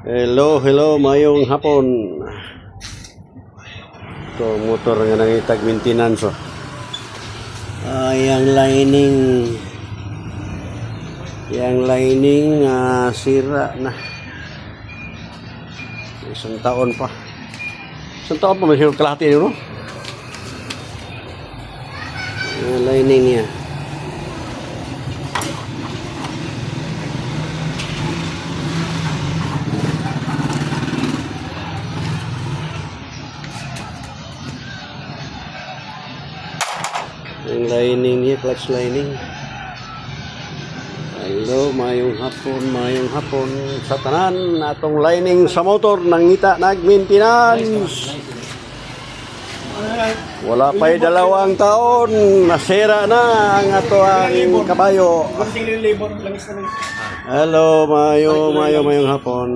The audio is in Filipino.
Hello, hello, mayong hapon. Ito, motor nga nangitag maintenance. Yang lining sira na. Isang taon pa. May sira kalahati yun, no? Yung lining niya. Yung lining niya, clutch lining. Hello, mayong hapon sa tanan. Atong lining sa motor nangita nag-maintenance. Wala pa'y 2 taon, nasira na ang ato ang kabayo. Hello, mayong hapon.